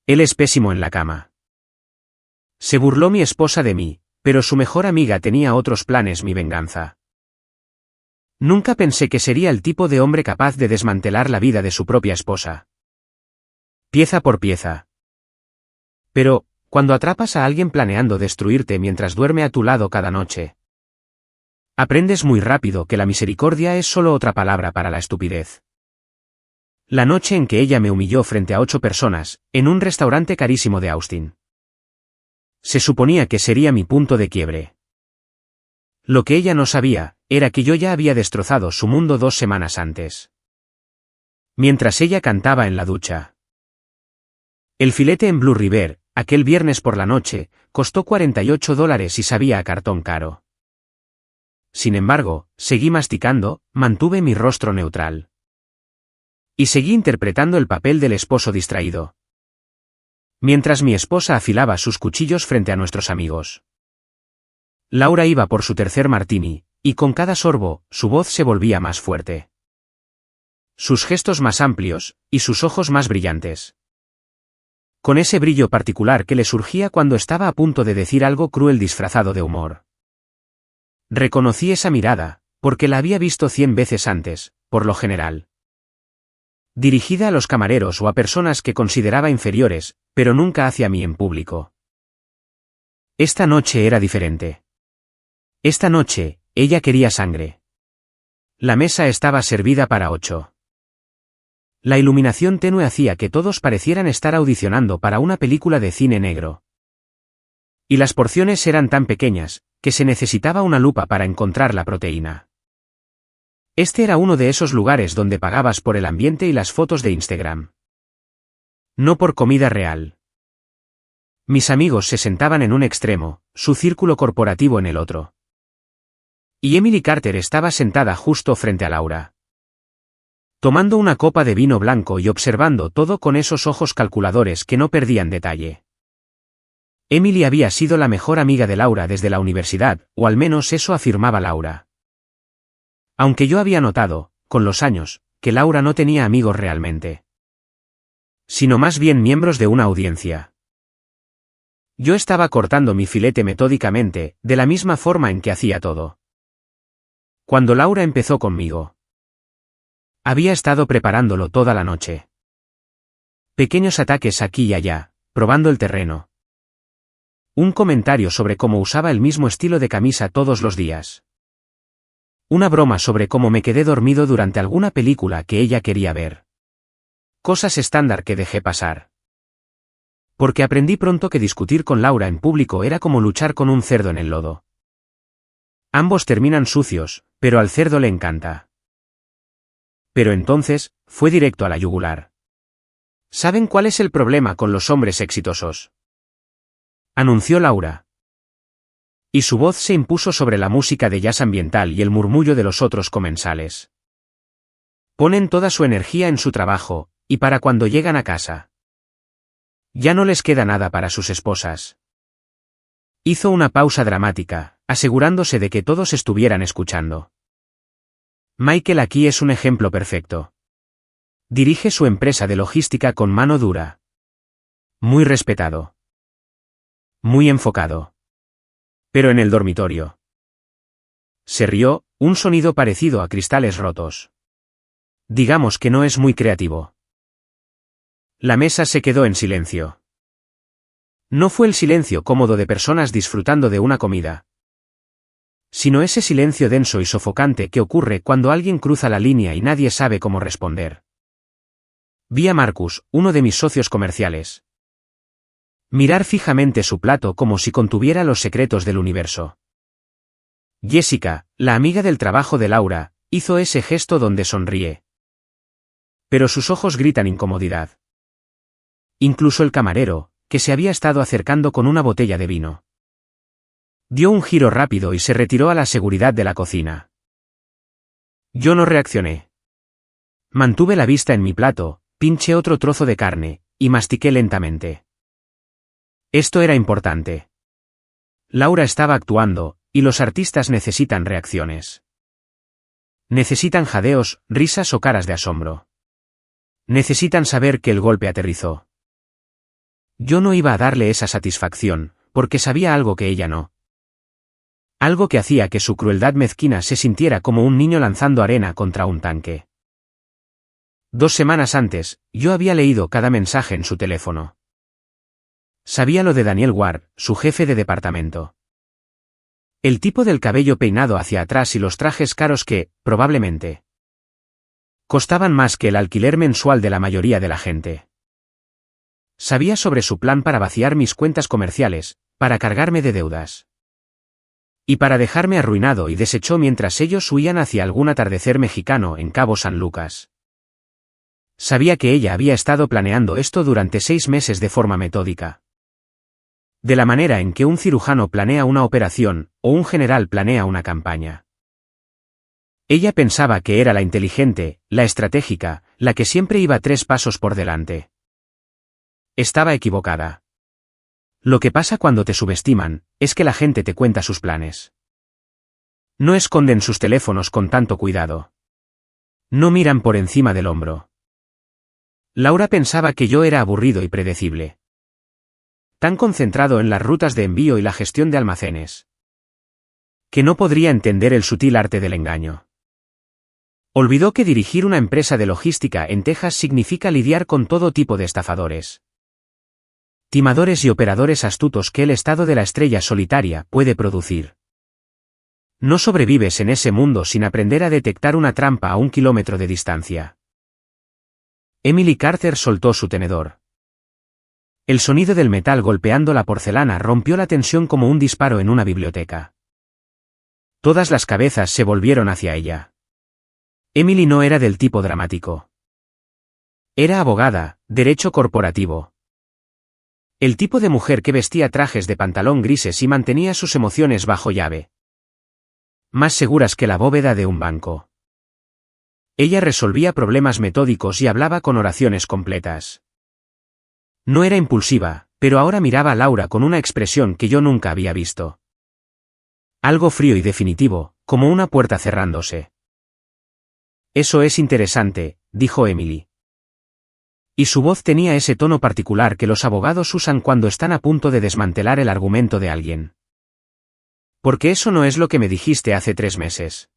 Él es pésimo en la cama. Se burló mi esposa de mí, pero su mejor amiga tenía otros planes, mi venganza. Nunca pensé que sería el tipo de hombre capaz de desmantelar la vida de su propia esposa. Pieza por pieza. Pero, cuando atrapas a alguien planeando destruirte mientras duerme a tu lado cada noche, aprendes muy rápido que la misericordia es solo otra palabra para la estupidez. La noche en que ella me humilló frente a 8 personas, en un restaurante carísimo de Austin. Se suponía que sería mi punto de quiebre. Lo que ella no sabía, era que yo ya había destrozado su mundo 2 semanas antes. Mientras ella cantaba en la ducha. El filete en Blue River, aquel viernes por la noche, costó $48 y sabía a cartón caro. Sin embargo, seguí masticando, mantuve mi rostro neutral. Y seguí interpretando el papel del esposo distraído. Mientras mi esposa afilaba sus cuchillos frente a nuestros amigos. Laura iba por su tercer martini, y con cada sorbo, su voz se volvía más fuerte. Sus gestos más amplios, y sus ojos más brillantes. Con ese brillo particular que le surgía cuando estaba a punto de decir algo cruel disfrazado de humor. Reconocí esa mirada, porque la había visto 100 veces antes, por lo general. Dirigida a los camareros o a personas que consideraba inferiores, pero nunca hacia mí en público. Esta noche era diferente. Esta noche, ella quería sangre. La mesa estaba servida para 8. La iluminación tenue hacía que todos parecieran estar audicionando para una película de cine negro. Y las porciones eran tan pequeñas, que se necesitaba una lupa para encontrar la proteína. Este era uno de esos lugares donde pagabas por el ambiente y las fotos de Instagram. No por comida real. Mis amigos se sentaban en un extremo, su círculo corporativo en el otro. Y Emily Carter estaba sentada justo frente a Laura. Tomando una copa de vino blanco y observando todo con esos ojos calculadores que no perdían detalle. Emily había sido la mejor amiga de Laura desde la universidad, o al menos eso afirmaba Laura. Aunque yo había notado, con los años, que Laura no tenía amigos realmente. Sino más bien miembros de una audiencia. Yo estaba cortando mi filete metódicamente, de la misma forma en que hacía todo. Cuando Laura empezó conmigo. Había estado preparándolo toda la noche. Pequeños ataques aquí y allá, probando el terreno. Un comentario sobre cómo usaba el mismo estilo de camisa todos los días. Una broma sobre cómo me quedé dormido durante alguna película que ella quería ver. Cosas estándar que dejé pasar. Porque aprendí pronto que discutir con Laura en público era como luchar con un cerdo en el lodo. Ambos terminan sucios, pero al cerdo le encanta. Pero entonces, fue directo a la yugular. ¿Saben cuál es el problema con los hombres exitosos? Anunció Laura. Y su voz se impuso sobre la música de jazz ambiental y el murmullo de los otros comensales. Ponen toda su energía en su trabajo, y para cuando llegan a casa. Ya no les queda nada para sus esposas. Hizo una pausa dramática, asegurándose de que todos estuvieran escuchando. Michael aquí es un ejemplo perfecto. Dirige su empresa de logística con mano dura. Muy respetado. Muy enfocado. Pero en el dormitorio. Se rió, un sonido parecido a cristales rotos. Digamos que no es muy creativo. La mesa se quedó en silencio. No fue el silencio cómodo de personas disfrutando de una comida. Sino ese silencio denso y sofocante que ocurre cuando alguien cruza la línea y nadie sabe cómo responder. Vi a Marcus, uno de mis socios comerciales. Mirar fijamente su plato como si contuviera los secretos del universo. Jessica, la amiga del trabajo de Laura, hizo ese gesto donde sonríe. Pero sus ojos gritan incomodidad. Incluso el camarero, que se había estado acercando con una botella de vino. Dio un giro rápido y se retiró a la seguridad de la cocina. Yo no reaccioné. Mantuve la vista en mi plato, pinché otro trozo de carne, y mastiqué lentamente. Esto era importante. Laura estaba actuando, y los artistas necesitan reacciones. Necesitan jadeos, risas o caras de asombro. Necesitan saber que el golpe aterrizó. Yo no iba a darle esa satisfacción, porque sabía algo que ella no. Algo que hacía que su crueldad mezquina se sintiera como un niño lanzando arena contra un tanque. 2 semanas antes, yo había leído cada mensaje en su teléfono. Sabía lo de Daniel Ward, su jefe de departamento. El tipo del cabello peinado hacia atrás y los trajes caros que, probablemente, costaban más que el alquiler mensual de la mayoría de la gente. Sabía sobre su plan para vaciar mis cuentas comerciales, para cargarme de deudas. Y para dejarme arruinado y deshecho mientras ellos huían hacia algún atardecer mexicano en Cabo San Lucas. Sabía que ella había estado planeando esto durante 6 meses de forma metódica. De la manera en que un cirujano planea una operación, o un general planea una campaña. Ella pensaba que era la inteligente, la estratégica, la que siempre iba 3 pasos por delante. Estaba equivocada. Lo que pasa cuando te subestiman, es que la gente te cuenta sus planes. No esconden sus teléfonos con tanto cuidado. No miran por encima del hombro. Laura pensaba que yo era aburrido y predecible. Tan concentrado en las rutas de envío y la gestión de almacenes, que no podría entender el sutil arte del engaño. Olvidó que dirigir una empresa de logística en Texas significa lidiar con todo tipo de estafadores, timadores y operadores astutos que el estado de la estrella solitaria puede producir. No sobrevives en ese mundo sin aprender a detectar una trampa a 1 kilómetro de distancia. Emily Carter soltó su tenedor. El sonido del metal golpeando la porcelana rompió la tensión como un disparo en una biblioteca. Todas las cabezas se volvieron hacia ella. Emily no era del tipo dramático. Era abogada, derecho corporativo. El tipo de mujer que vestía trajes de pantalón grises y mantenía sus emociones bajo llave. Más seguras que la bóveda de un banco. Ella resolvía problemas metódicos y hablaba con oraciones completas. No era impulsiva, pero ahora miraba a Laura con una expresión que yo nunca había visto. Algo frío y definitivo, como una puerta cerrándose. Eso es interesante, dijo Emily. Y su voz tenía ese tono particular que los abogados usan cuando están a punto de desmantelar el argumento de alguien. Porque eso no es lo que me dijiste hace 3 meses.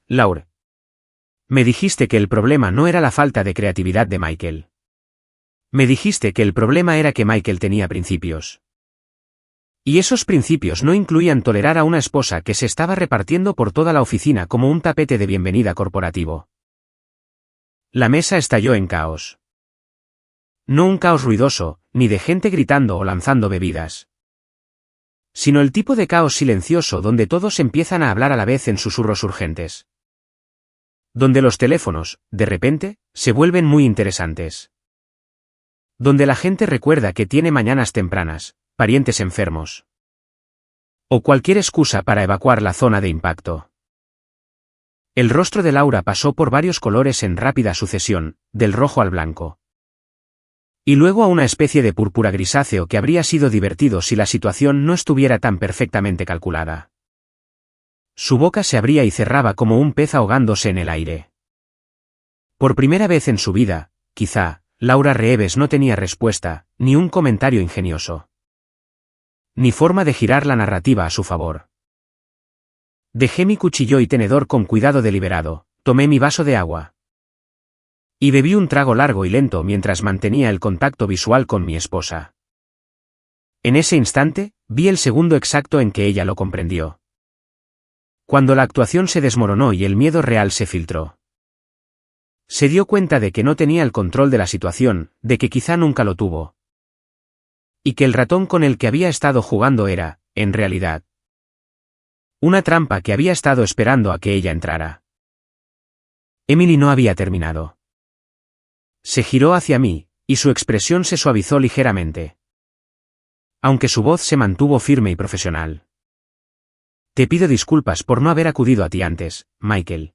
Laura. Me dijiste que el problema no era la falta de creatividad de Michael. Me dijiste que el problema era que Michael tenía principios. Y esos principios no incluían tolerar a una esposa que se estaba repartiendo por toda la oficina como un tapete de bienvenida corporativo. La mesa estalló en caos. No un caos ruidoso, ni de gente gritando o lanzando bebidas. Sino el tipo de caos silencioso donde todos empiezan a hablar a la vez en susurros urgentes. Donde los teléfonos, de repente, se vuelven muy interesantes. Donde la gente recuerda que tiene mañanas tempranas, parientes enfermos. O cualquier excusa para evacuar la zona de impacto. El rostro de Laura pasó por varios colores en rápida sucesión, del rojo al blanco. Y luego a una especie de púrpura grisáceo que habría sido divertido si la situación no estuviera tan perfectamente calculada. Su boca se abría y cerraba como un pez ahogándose en el aire. Por primera vez en su vida, quizá, Laura Reeves no tenía respuesta, ni un comentario ingenioso. Ni forma de girar la narrativa a su favor. Dejé mi cuchillo y tenedor con cuidado deliberado, tomé mi vaso de agua. Y bebí un trago largo y lento mientras mantenía el contacto visual con mi esposa. En ese instante, vi el segundo exacto en que ella lo comprendió. Cuando la actuación se desmoronó y el miedo real se filtró. Se dio cuenta de que no tenía el control de la situación, de que quizá nunca lo tuvo. Y que el ratón con el que había estado jugando era, en realidad, una trampa que había estado esperando a que ella entrara. Emily no había terminado. Se giró hacia mí, y su expresión se suavizó ligeramente. Aunque su voz se mantuvo firme y profesional. Te pido disculpas por no haber acudido a ti antes, Michael.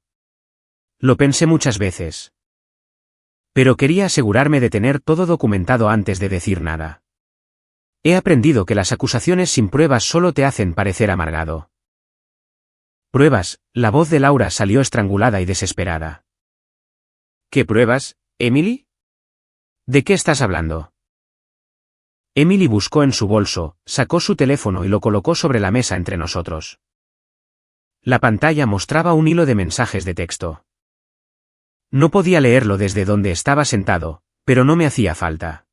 Lo pensé muchas veces. Pero quería asegurarme de tener todo documentado antes de decir nada. He aprendido que las acusaciones sin pruebas solo te hacen parecer amargado. Pruebas, la voz de Laura salió estrangulada y desesperada. ¿Qué pruebas, Emily? ¿De qué estás hablando? Emily buscó en su bolso, sacó su teléfono y lo colocó sobre la mesa entre nosotros. La pantalla mostraba un hilo de mensajes de texto. No podía leerlo desde donde estaba sentado, pero no me hacía falta.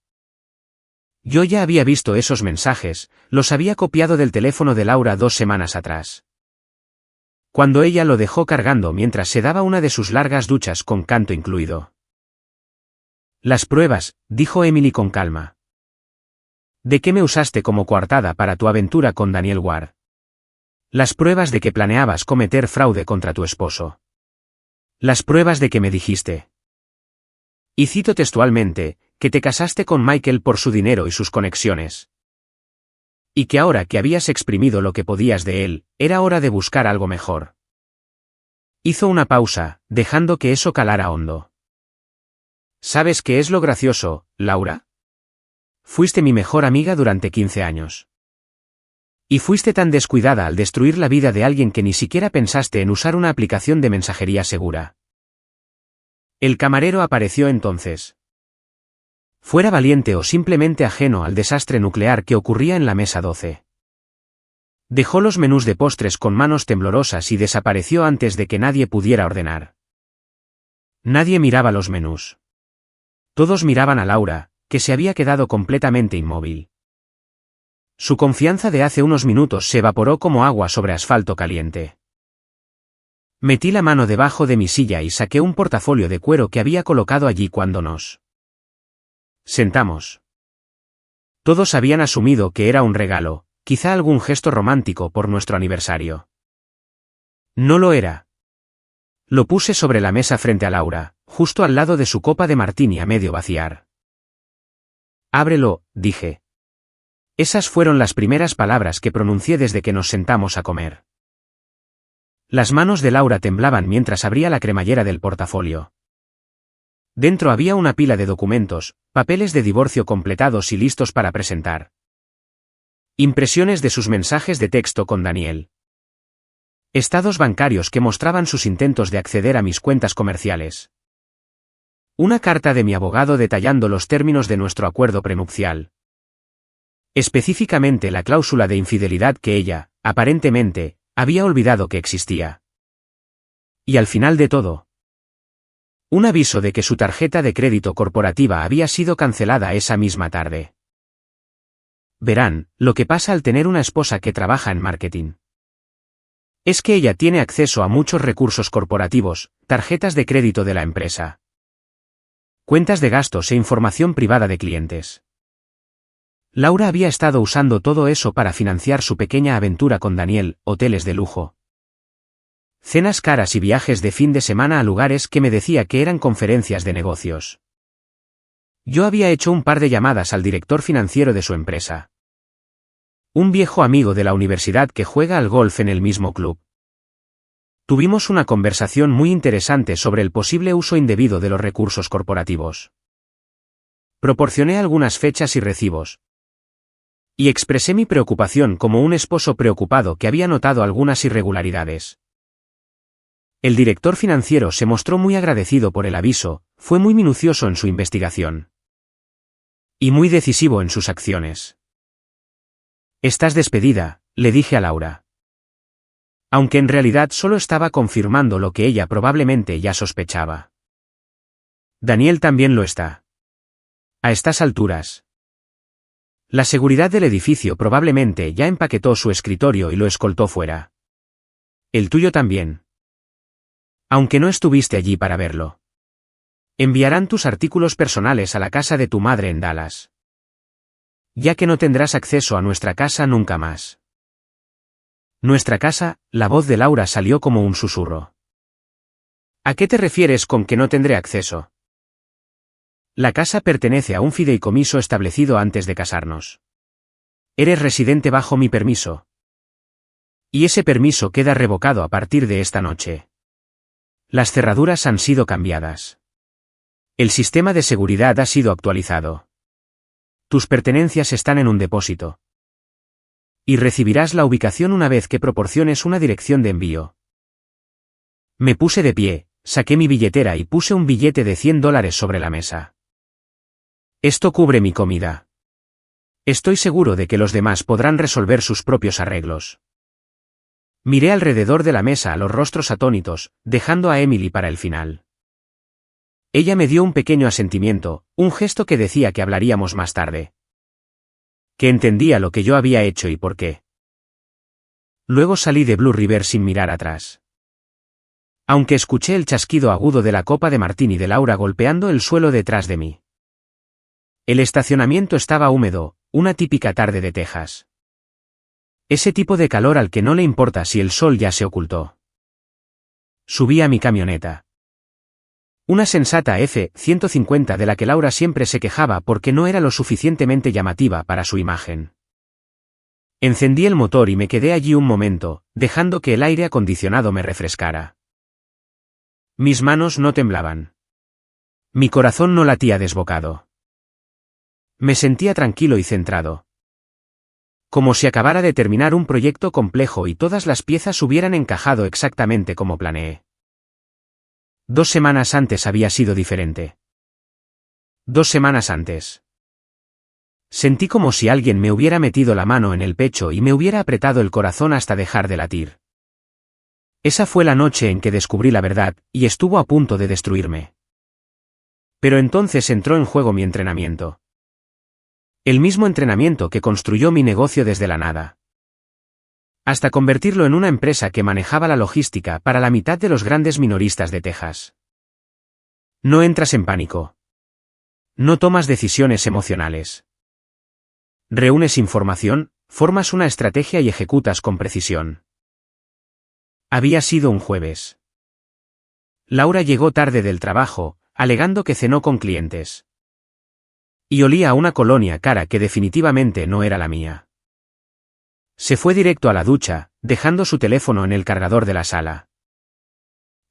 Yo ya había visto esos mensajes, los había copiado del teléfono de Laura 2 semanas atrás. Cuando ella lo dejó cargando mientras se daba una de sus largas duchas con canto incluido. Las pruebas, dijo Emily con calma. ¿De qué me usaste como coartada para tu aventura con Daniel Ward? Las pruebas de que planeabas cometer fraude contra tu esposo. Las pruebas de que me dijiste. Y cito textualmente, que te casaste con Michael por su dinero y sus conexiones. Y que ahora que habías exprimido lo que podías de él, era hora de buscar algo mejor. Hizo una pausa, dejando que eso calara hondo. ¿Sabes qué es lo gracioso, Laura? Fuiste mi mejor amiga durante 15 años. Y fuiste tan descuidada al destruir la vida de alguien que ni siquiera pensaste en usar una aplicación de mensajería segura. El camarero apareció entonces. Fuera valiente o simplemente ajeno al desastre nuclear que ocurría en la mesa 12. Dejó los menús de postres con manos temblorosas y desapareció antes de que nadie pudiera ordenar. Nadie miraba los menús. Todos miraban a Laura, que se había quedado completamente inmóvil. Su confianza de hace unos minutos se evaporó como agua sobre asfalto caliente. Metí la mano debajo de mi silla y saqué un portafolio de cuero que había colocado allí cuando nos sentamos. Todos habían asumido que era un regalo, quizá algún gesto romántico por nuestro aniversario. No lo era. Lo puse sobre la mesa frente a Laura, justo al lado de su copa de martini a medio vaciar. Ábrelo, dije. Esas fueron las primeras palabras que pronuncié desde que nos sentamos a comer. Las manos de Laura temblaban mientras abría la cremallera del portafolio. Dentro había una pila de documentos, papeles de divorcio completados y listos para presentar. Impresiones de sus mensajes de texto con Daniel. Estados bancarios que mostraban sus intentos de acceder a mis cuentas comerciales. Una carta de mi abogado detallando los términos de nuestro acuerdo prenupcial. Específicamente la cláusula de infidelidad que ella, aparentemente, había olvidado que existía. Y al final de todo, un aviso de que su tarjeta de crédito corporativa había sido cancelada esa misma tarde. Verán, lo que pasa al tener una esposa que trabaja en marketing. Es que ella tiene acceso a muchos recursos corporativos, tarjetas de crédito de la empresa, cuentas de gastos e información privada de clientes. Laura había estado usando todo eso para financiar su pequeña aventura con Daniel, hoteles de lujo, cenas caras y viajes de fin de semana a lugares que me decía que eran conferencias de negocios. Yo había hecho un par de llamadas al director financiero de su empresa. Un viejo amigo de la universidad que juega al golf en el mismo club. Tuvimos una conversación muy interesante sobre el posible uso indebido de los recursos corporativos. Proporcioné algunas fechas y recibos. Y expresé mi preocupación como un esposo preocupado que había notado algunas irregularidades. El director financiero se mostró muy agradecido por el aviso, fue muy minucioso en su investigación. Y muy decisivo en sus acciones. Estás despedida, le dije a Laura. Aunque en realidad solo estaba confirmando lo que ella probablemente ya sospechaba. Daniel también lo está. A estas alturas. La seguridad del edificio probablemente ya empaquetó su escritorio y lo escoltó fuera. El tuyo también. Aunque no estuviste allí para verlo. Enviarán tus artículos personales a la casa de tu madre en Dallas. Ya que no tendrás acceso a nuestra casa nunca más. Nuestra casa, la voz de Laura salió como un susurro. ¿A qué te refieres con que no tendré acceso? La casa pertenece a un fideicomiso establecido antes de casarnos. Eres residente bajo mi permiso. Y ese permiso queda revocado a partir de esta noche. Las cerraduras han sido cambiadas. El sistema de seguridad ha sido actualizado. Tus pertenencias están en un depósito. Y recibirás la ubicación una vez que proporciones una dirección de envío. Me puse de pie, saqué mi billetera y puse un billete de $100 sobre la mesa. Esto cubre mi comida. Estoy seguro de que los demás podrán resolver sus propios arreglos. Miré alrededor de la mesa a los rostros atónitos, dejando a Emily para el final. Ella me dio un pequeño asentimiento, un gesto que decía que hablaríamos más tarde. Que entendía lo que yo había hecho y por qué. Luego salí de Blue River sin mirar atrás. Aunque escuché el chasquido agudo de la copa de martini de Laura golpeando el suelo detrás de mí. El estacionamiento estaba húmedo, una típica tarde de Texas. Ese tipo de calor al que no le importa si el sol ya se ocultó. Subí a mi camioneta. Una sensata F-150 de la que Laura siempre se quejaba porque no era lo suficientemente llamativa para su imagen. Encendí el motor y me quedé allí un momento, dejando que el aire acondicionado me refrescara. Mis manos no temblaban. Mi corazón no latía desbocado. Me sentía tranquilo y centrado. Como si acabara de terminar un proyecto complejo y todas las piezas hubieran encajado exactamente como planeé. 2 semanas antes había sido diferente. 2 semanas antes. Sentí como si alguien me hubiera metido la mano en el pecho y me hubiera apretado el corazón hasta dejar de latir. Esa fue la noche en que descubrí la verdad, y estuvo a punto de destruirme. Pero entonces entró en juego mi entrenamiento. El mismo entrenamiento que construyó mi negocio desde la nada. Hasta convertirlo en una empresa que manejaba la logística para la mitad de los grandes minoristas de Texas. No entras en pánico. No tomas decisiones emocionales. Reúnes información, formas una estrategia y ejecutas con precisión. Había sido un jueves. Laura llegó tarde del trabajo, alegando que cenó con clientes. Y olía a una colonia cara que definitivamente no era la mía. Se fue directo a la ducha, dejando su teléfono en el cargador de la sala.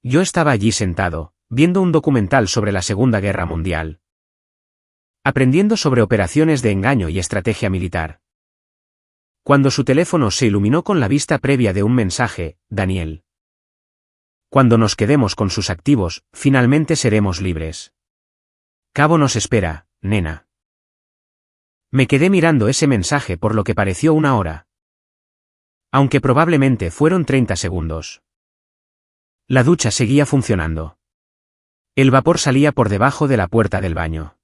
Yo estaba allí sentado, viendo un documental sobre la Segunda Guerra Mundial. Aprendiendo sobre operaciones de engaño y estrategia militar. Cuando su teléfono se iluminó con la vista previa de un mensaje, Daniel. Cuando nos quedemos con sus activos, finalmente seremos libres. Cabo nos espera, nena. Me quedé mirando ese mensaje por lo que pareció una hora. Aunque probablemente fueron 30 segundos. La ducha seguía funcionando. El vapor salía por debajo de la puerta del baño.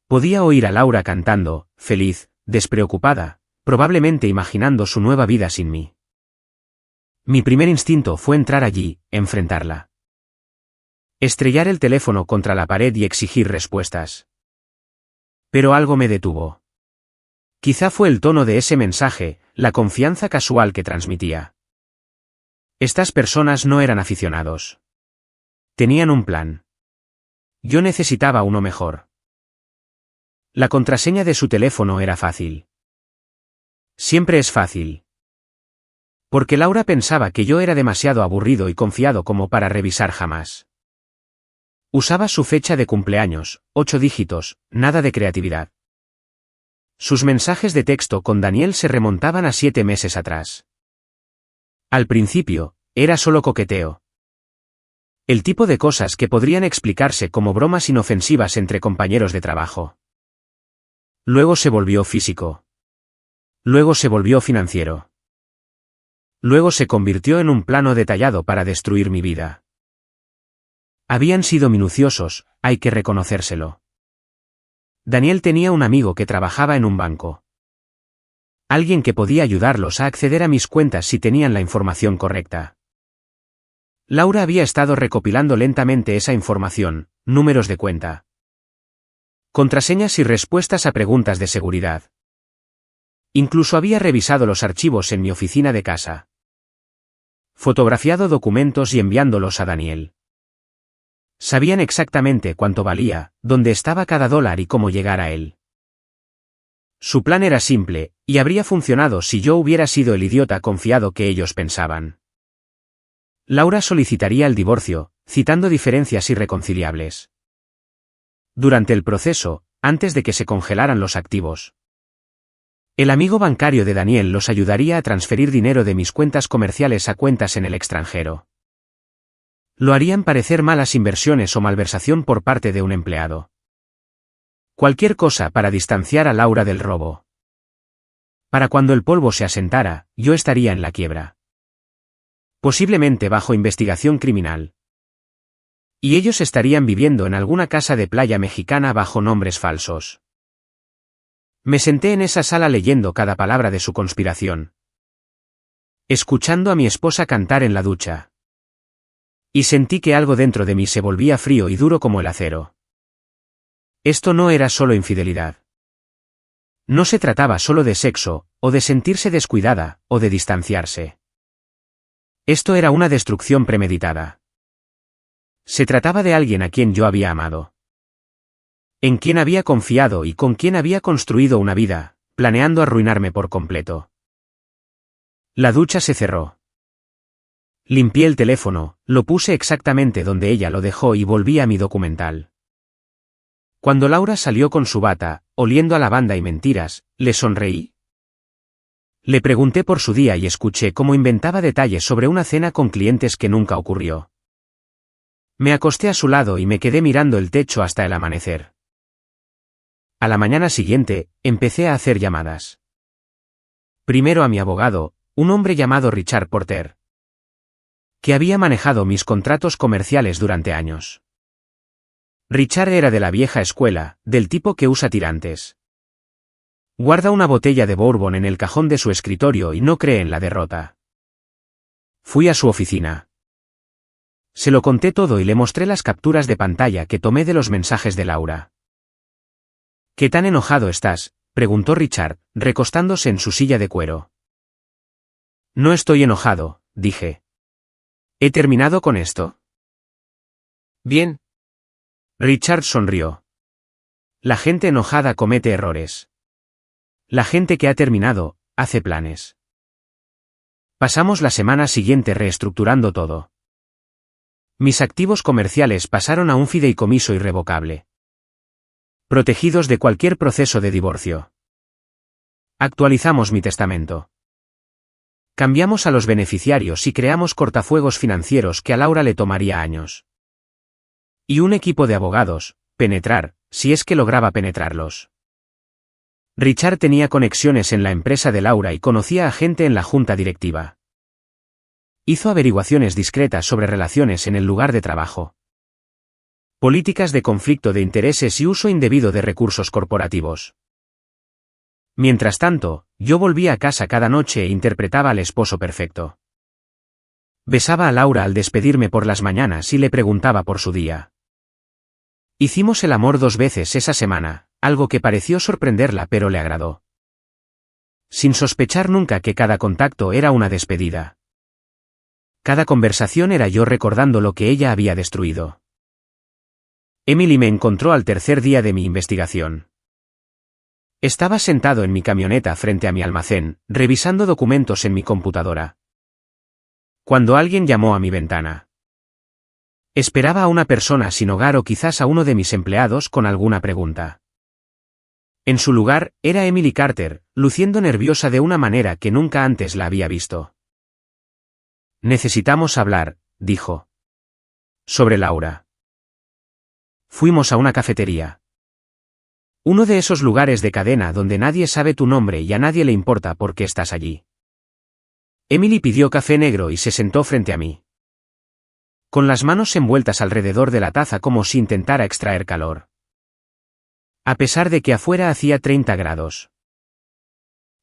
Podía oír a Laura cantando, feliz, despreocupada, probablemente imaginando su nueva vida sin mí. Mi primer instinto fue entrar allí, enfrentarla. Estrellar el teléfono contra la pared y exigir respuestas. Pero algo me detuvo. Quizá fue el tono de ese mensaje, la confianza casual que transmitía. Estas personas no eran aficionados. Tenían un plan. Yo necesitaba uno mejor. La contraseña de su teléfono era fácil. Siempre es fácil. Porque Laura pensaba que yo era demasiado aburrido y confiado como para revisar jamás. Usaba su fecha de cumpleaños, 8 dígitos, nada de creatividad. Sus mensajes de texto con Daniel se remontaban a 7 meses atrás. Al principio, era solo coqueteo. El tipo de cosas que podrían explicarse como bromas inofensivas entre compañeros de trabajo. Luego se volvió físico. Luego se volvió financiero. Luego se convirtió en un plano detallado para destruir mi vida. Habían sido minuciosos, hay que reconocérselo. Daniel tenía un amigo que trabajaba en un banco. Alguien que podía ayudarlos a acceder a mis cuentas si tenían la información correcta. Laura había estado recopilando lentamente esa información, números de cuenta. Contraseñas y respuestas a preguntas de seguridad. Incluso había revisado los archivos en mi oficina de casa. Fotografiado documentos y enviándolos a Daniel. Sabían exactamente cuánto valía, dónde estaba cada dólar y cómo llegar a él. Su plan era simple, y habría funcionado si yo hubiera sido el idiota confiado que ellos pensaban. Laura solicitaría el divorcio, citando diferencias irreconciliables. Durante el proceso, antes de que se congelaran los activos. El amigo bancario de Daniel los ayudaría a transferir dinero de mis cuentas comerciales a cuentas en el extranjero. Lo harían parecer malas inversiones o malversación por parte de un empleado. Cualquier cosa para distanciar a Laura del robo. Para cuando el polvo se asentara, yo estaría en la quiebra. Posiblemente bajo investigación criminal. Y ellos estarían viviendo en alguna casa de playa mexicana bajo nombres falsos. Me senté en esa sala leyendo cada palabra de su conspiración. Escuchando a mi esposa cantar en la ducha. Y sentí que algo dentro de mí se volvía frío y duro como el acero. Esto no era solo infidelidad. No se trataba solo de sexo, o de sentirse descuidada, o de distanciarse. Esto era una destrucción premeditada. Se trataba de alguien a quien yo había amado. En quien había confiado y con quien había construido una vida, planeando arruinarme por completo. La ducha se cerró. Limpié el teléfono, lo puse exactamente donde ella lo dejó y volví a mi documental. Cuando Laura salió con su bata, oliendo a lavanda y mentiras, le sonreí. Le pregunté por su día y escuché cómo inventaba detalles sobre una cena con clientes que nunca ocurrió. Me acosté a su lado y me quedé mirando el techo hasta el amanecer. A la mañana siguiente, empecé a hacer llamadas. Primero a mi abogado, un hombre llamado Richard Porter, que había manejado mis contratos comerciales durante años. Richard era de la vieja escuela, del tipo que usa tirantes. Guarda una botella de bourbon en el cajón de su escritorio y no cree en la derrota. Fui a su oficina. Se lo conté todo y le mostré las capturas de pantalla que tomé de los mensajes de Laura. ¿Qué tan enojado estás?, preguntó Richard, recostándose en su silla de cuero. No estoy enojado, dije. ¿He terminado con esto? Bien. Richard sonrió. La gente enojada comete errores. La gente que ha terminado, hace planes. Pasamos la semana siguiente reestructurando todo. Mis activos comerciales pasaron a un fideicomiso irrevocable. Protegidos de cualquier proceso de divorcio. Actualizamos mi testamento. Cambiamos a los beneficiarios y creamos cortafuegos financieros que a Laura le tomaría años. Y un equipo de abogados, penetrar, si es que lograba penetrarlos. Richard tenía conexiones en la empresa de Laura y conocía a gente en la junta directiva. Hizo averiguaciones discretas sobre relaciones en el lugar de trabajo. Políticas de conflicto de intereses y uso indebido de recursos corporativos. Mientras tanto, yo volvía a casa cada noche e interpretaba al esposo perfecto. Besaba a Laura al despedirme por las mañanas y le preguntaba por su día. Hicimos el amor 2 veces esa semana, algo que pareció sorprenderla pero le agradó. Sin sospechar nunca que cada contacto era una despedida. Cada conversación era yo recordando lo que ella había destruido. Emily me encontró al tercer día de mi investigación. Estaba sentado en mi camioneta frente a mi almacén, revisando documentos en mi computadora. Cuando alguien llamó a mi ventana. Esperaba a una persona sin hogar o quizás a uno de mis empleados con alguna pregunta. En su lugar, era Emily Carter, luciendo nerviosa de una manera que nunca antes la había visto. Necesitamos hablar, dijo. Sobre Laura. Fuimos a una cafetería. Uno de esos lugares de cadena donde nadie sabe tu nombre y a nadie le importa por qué estás allí. Emily pidió café negro y se sentó frente a mí. Con las manos envueltas alrededor de la taza como si intentara extraer calor. A pesar de que afuera hacía 30 grados.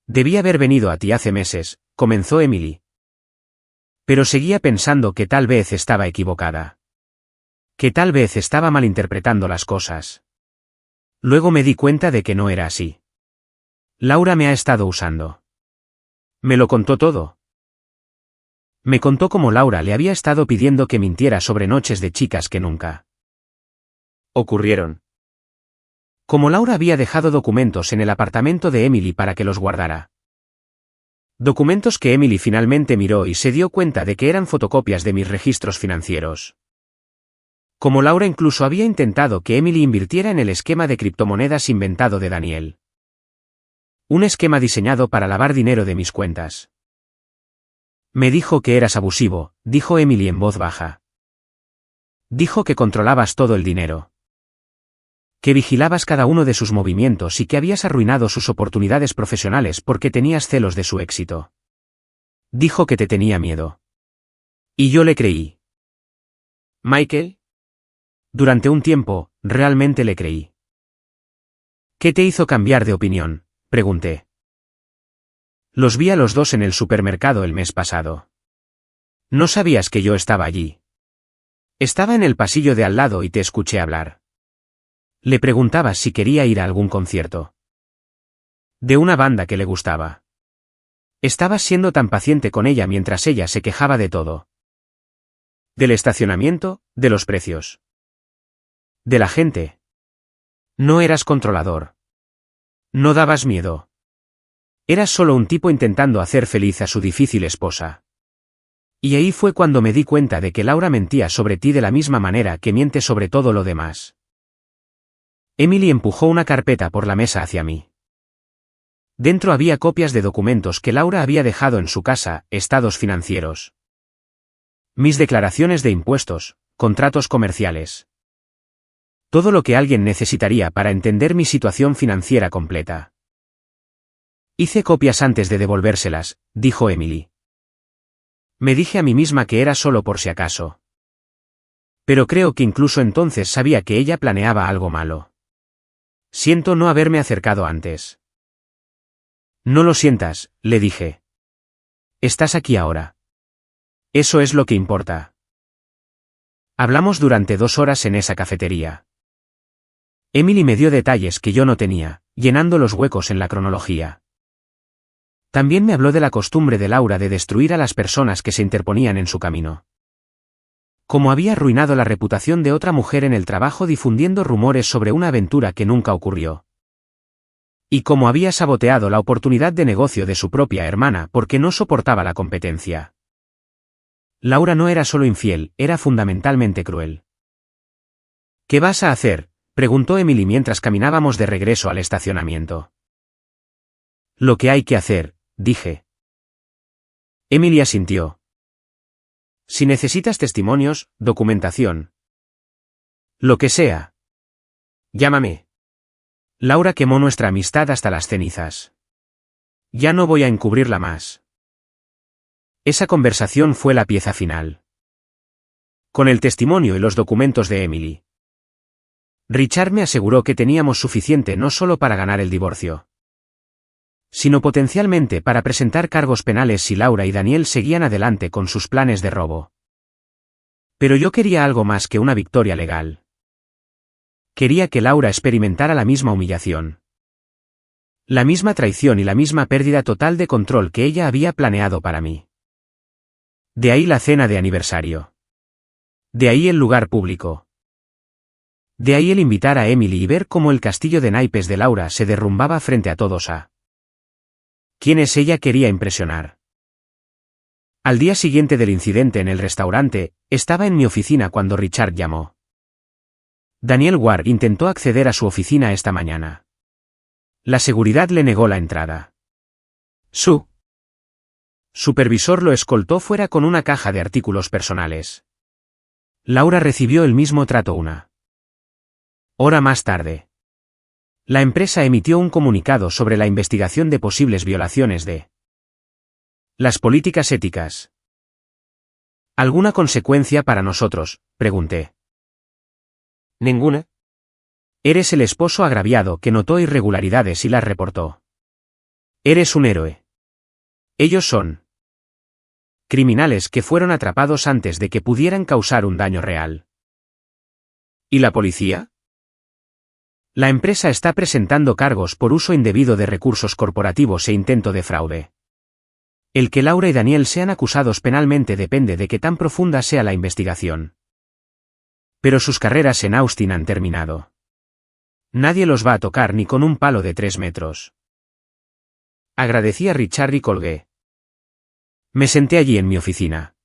Debí haber venido a ti hace meses, comenzó Emily. Pero seguía pensando que tal vez estaba equivocada. Que tal vez estaba malinterpretando las cosas. Luego me di cuenta de que no era así. Laura me ha estado usando. Me lo contó todo. Me contó cómo Laura le había estado pidiendo que mintiera sobre noches de chicas que nunca ocurrieron. Como Laura había dejado documentos en el apartamento de Emily para que los guardara. Documentos que Emily finalmente miró y se dio cuenta de que eran fotocopias de mis registros financieros. Como Laura incluso había intentado que Emily invirtiera en el esquema de criptomonedas inventado de Daniel. Un esquema diseñado para lavar dinero de mis cuentas. Me dijo que eras abusivo, dijo Emily en voz baja. Dijo que controlabas todo el dinero. Que vigilabas cada uno de sus movimientos y que habías arruinado sus oportunidades profesionales porque tenías celos de su éxito. Dijo que te tenía miedo. Y yo le creí. ¿Michael? Durante un tiempo, realmente le creí. ¿Qué te hizo cambiar de opinión?, pregunté. Los vi a los dos en el supermercado el mes pasado. No sabías que yo estaba allí. Estaba en el pasillo de al lado y te escuché hablar. Le preguntabas si quería ir a algún concierto. De una banda que le gustaba. Estabas siendo tan paciente con ella mientras ella se quejaba de todo. Del estacionamiento, de los precios. De la gente. No eras controlador. No dabas miedo. Eras solo un tipo intentando hacer feliz a su difícil esposa. Y ahí fue cuando me di cuenta de que Laura mentía sobre ti de la misma manera que miente sobre todo lo demás. Emily empujó una carpeta por la mesa hacia mí. Dentro había copias de documentos que Laura había dejado en su casa, estados financieros. Mis declaraciones de impuestos, contratos comerciales. Todo lo que alguien necesitaría para entender mi situación financiera completa. Hice copias antes de devolvérselas, dijo Emily. Me dije a mí misma que era solo por si acaso. Pero creo que incluso entonces sabía que ella planeaba algo malo. Siento no haberme acercado antes. No lo sientas, le dije. Estás aquí ahora. Eso es lo que importa. Hablamos durante 2 horas en esa cafetería. Emily me dio detalles que yo no tenía, llenando los huecos en la cronología. También me habló de la costumbre de Laura de destruir a las personas que se interponían en su camino. Cómo había arruinado la reputación de otra mujer en el trabajo difundiendo rumores sobre una aventura que nunca ocurrió. Y cómo había saboteado la oportunidad de negocio de su propia hermana porque no soportaba la competencia. Laura no era solo infiel, era fundamentalmente cruel. ¿Qué vas a hacer?, preguntó Emily mientras caminábamos de regreso al estacionamiento. Lo que hay que hacer, dije. Emily asintió. Si necesitas testimonios, documentación. Lo que sea. Llámame. Laura quemó nuestra amistad hasta las cenizas. Ya no voy a encubrirla más. Esa conversación fue la pieza final. Con el testimonio y los documentos de Emily. Richard me aseguró que teníamos suficiente no solo para ganar el divorcio, sino potencialmente para presentar cargos penales si Laura y Daniel seguían adelante con sus planes de robo. Pero yo quería algo más que una victoria legal. Quería que Laura experimentara la misma humillación, la misma traición y la misma pérdida total de control que ella había planeado para mí. De ahí la cena de aniversario. De ahí el lugar público. De ahí el invitar a Emily y ver cómo el castillo de naipes de Laura se derrumbaba frente a todos a quienes ella quería impresionar. Al día siguiente del incidente en el restaurante, estaba en mi oficina cuando Richard llamó. Daniel Ward intentó acceder a su oficina esta mañana. La seguridad le negó la entrada. Su supervisor lo escoltó fuera con una caja de artículos personales. Laura recibió el mismo trato una hora más tarde. La empresa emitió un comunicado sobre la investigación de posibles violaciones de las políticas éticas. ¿Alguna consecuencia para nosotros?, pregunté. Ninguna. Eres el esposo agraviado que notó irregularidades y las reportó. Eres un héroe. Ellos son criminales que fueron atrapados antes de que pudieran causar un daño real. ¿Y la policía? La empresa está presentando cargos por uso indebido de recursos corporativos e intento de fraude. El que Laura y Daniel sean acusados penalmente depende de qué tan profunda sea la investigación. Pero sus carreras en Austin han terminado. Nadie los va a tocar ni con un palo de 3 metros. Agradecí a Richard y colgué. Me senté allí en mi oficina,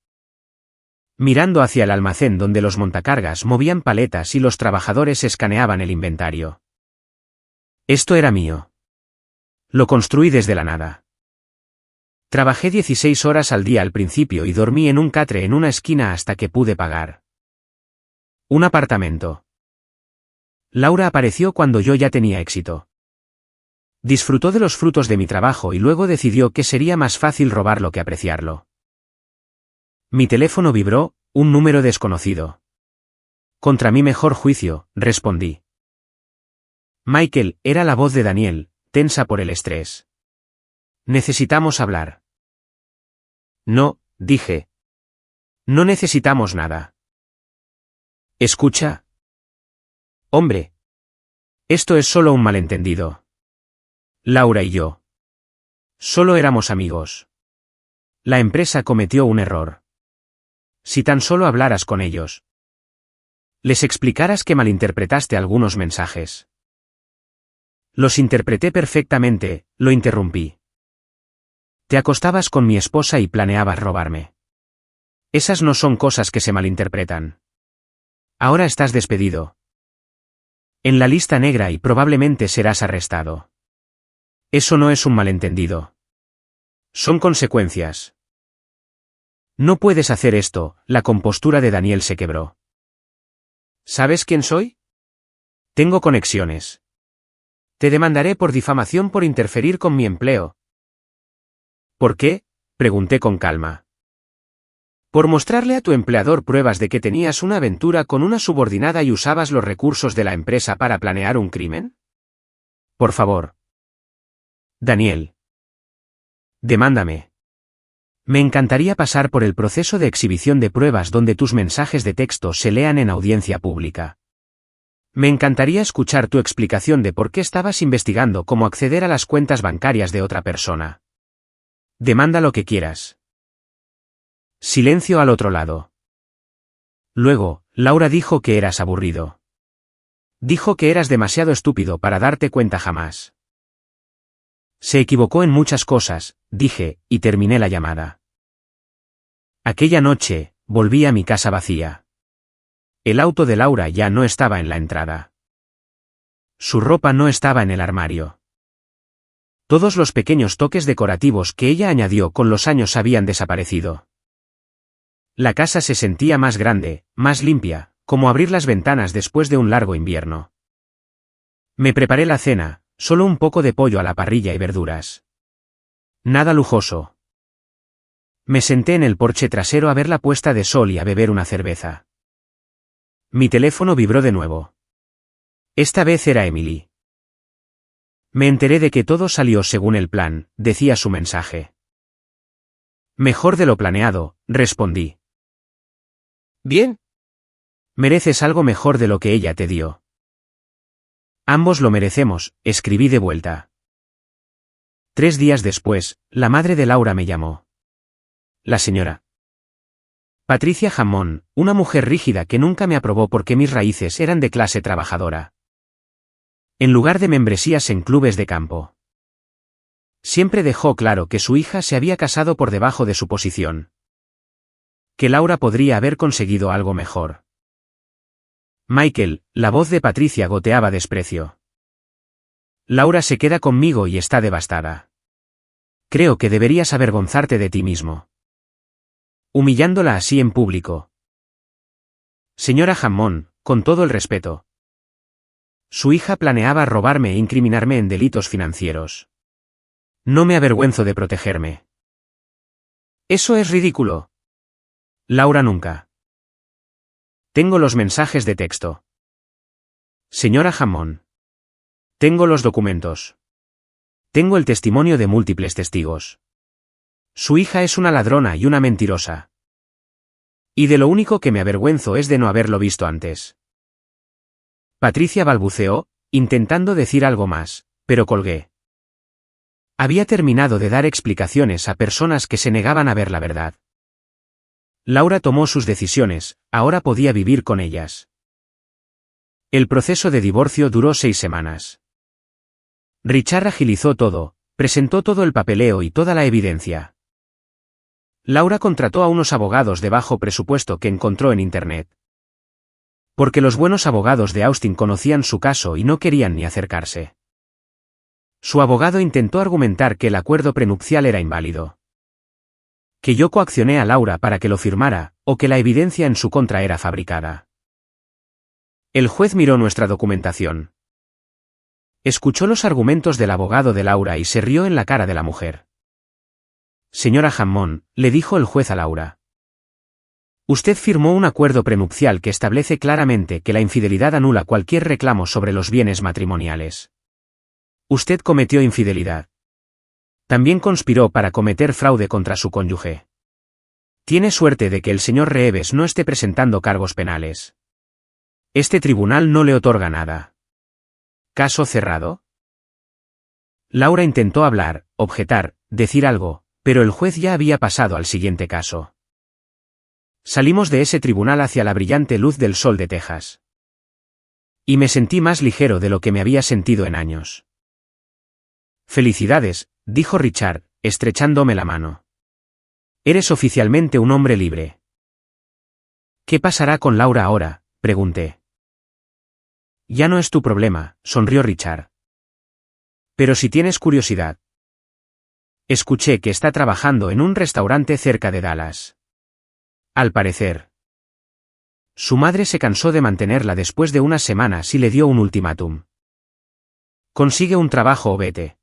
mirando hacia el almacén donde los montacargas movían paletas y los trabajadores escaneaban el inventario. Esto era mío. Lo construí desde la nada. Trabajé 16 horas al día al principio y dormí en un catre en una esquina hasta que pude pagar un apartamento. Laura apareció cuando yo ya tenía éxito. Disfrutó de los frutos de mi trabajo y luego decidió que sería más fácil robarlo que apreciarlo. Mi teléfono vibró, un número desconocido. Contra mi mejor juicio, respondí. Michael, era la voz de Daniel, tensa por el estrés. Necesitamos hablar. No, dije. No necesitamos nada. Escucha. Hombre. Esto es solo un malentendido. Laura y yo. Solo éramos amigos. La empresa cometió un error. Si tan solo hablaras con ellos. Les explicaras que malinterpretaste algunos mensajes. Los interpreté perfectamente, lo interrumpí. Te acostabas con mi esposa y planeabas robarme. Esas no son cosas que se malinterpretan. Ahora estás despedido. En la lista negra y probablemente serás arrestado. Eso no es un malentendido. Son consecuencias. No puedes hacer esto, la compostura de Daniel se quebró. ¿Sabes quién soy? Tengo conexiones. Te demandaré por difamación por interferir con mi empleo. ¿Por qué? Pregunté con calma. Por mostrarle a tu empleador pruebas de que tenías una aventura con una subordinada y usabas los recursos de la empresa para planear un crimen. Por favor. Daniel. Demándame. Me encantaría pasar por el proceso de exhibición de pruebas donde tus mensajes de texto se lean en audiencia pública. Me encantaría escuchar tu explicación de por qué estabas investigando cómo acceder a las cuentas bancarias de otra persona. Demanda lo que quieras. Silencio al otro lado. Luego, Laura dijo que eras aburrido. Dijo que eras demasiado estúpido para darte cuenta jamás. Se equivocó en muchas cosas, dije, y terminé la llamada. Aquella noche, volví a mi casa vacía. El auto de Laura ya no estaba en la entrada. Su ropa no estaba en el armario. Todos los pequeños toques decorativos que ella añadió con los años habían desaparecido. La casa se sentía más grande, más limpia, como abrir las ventanas después de un largo invierno. Me preparé la cena, solo un poco de pollo a la parrilla y verduras. Nada lujoso. Me senté en el porche trasero a ver la puesta de sol y a beber una cerveza. Mi teléfono vibró de nuevo. Esta vez era Emily. Me enteré de que todo salió según el plan, decía su mensaje. Mejor de lo planeado, respondí. Bien. Mereces algo mejor de lo que ella te dio. Ambos lo merecemos, escribí de vuelta. 3 días después, la madre de Laura me llamó. La señora Patricia Hammond, una mujer rígida que nunca me aprobó porque mis raíces eran de clase trabajadora. En lugar de membresías en clubes de campo. Siempre dejó claro que su hija se había casado por debajo de su posición. Que Laura podría haber conseguido algo mejor. Michael, la voz de Patricia goteaba desprecio. Laura se queda conmigo y está devastada. Creo que deberías avergonzarte de ti mismo. Humillándola así en público. Señora Hammond, con todo el respeto. Su hija planeaba robarme e incriminarme en delitos financieros. No me avergüenzo de protegerme. Eso es ridículo. Laura nunca. Tengo los mensajes de texto. Señora Hammond. Tengo los documentos. Tengo el testimonio de múltiples testigos. Su hija es una ladrona y una mentirosa. Y de lo único que me avergüenzo es de no haberlo visto antes. Patricia balbuceó, intentando decir algo más, pero colgué. Había terminado de dar explicaciones a personas que se negaban a ver la verdad. Laura tomó sus decisiones, ahora podía vivir con ellas. El proceso de divorcio duró 6 semanas. Richard agilizó todo, presentó todo el papeleo y toda la evidencia. Laura contrató a unos abogados de bajo presupuesto que encontró en Internet. Porque los buenos abogados de Austin conocían su caso y no querían ni acercarse. Su abogado intentó argumentar que el acuerdo prenupcial era inválido. Que yo coaccioné a Laura para que lo firmara, o que la evidencia en su contra era fabricada. El juez miró nuestra documentación. Escuchó los argumentos del abogado de Laura y se rió en la cara de la mujer. Señora Hammond, le dijo el juez a Laura. Usted firmó un acuerdo prenupcial que establece claramente que la infidelidad anula cualquier reclamo sobre los bienes matrimoniales. Usted cometió infidelidad. También conspiró para cometer fraude contra su cónyuge. Tiene suerte de que el señor Reeves no esté presentando cargos penales. Este tribunal no le otorga nada. ¿Caso cerrado? Laura intentó hablar, objetar, decir algo, pero el juez ya había pasado al siguiente caso. Salimos de ese tribunal hacia la brillante luz del sol de Texas. Y me sentí más ligero de lo que me había sentido en años. Felicidades, dijo Richard, estrechándome la mano. Eres oficialmente un hombre libre. ¿Qué pasará con Laura ahora?, pregunté. Ya no es tu problema, sonrió Richard. Pero si tienes curiosidad. Escuché que está trabajando en un restaurante cerca de Dallas. Al parecer. Su madre se cansó de mantenerla después de unas semanas y le dio un ultimátum. Consigue un trabajo o vete.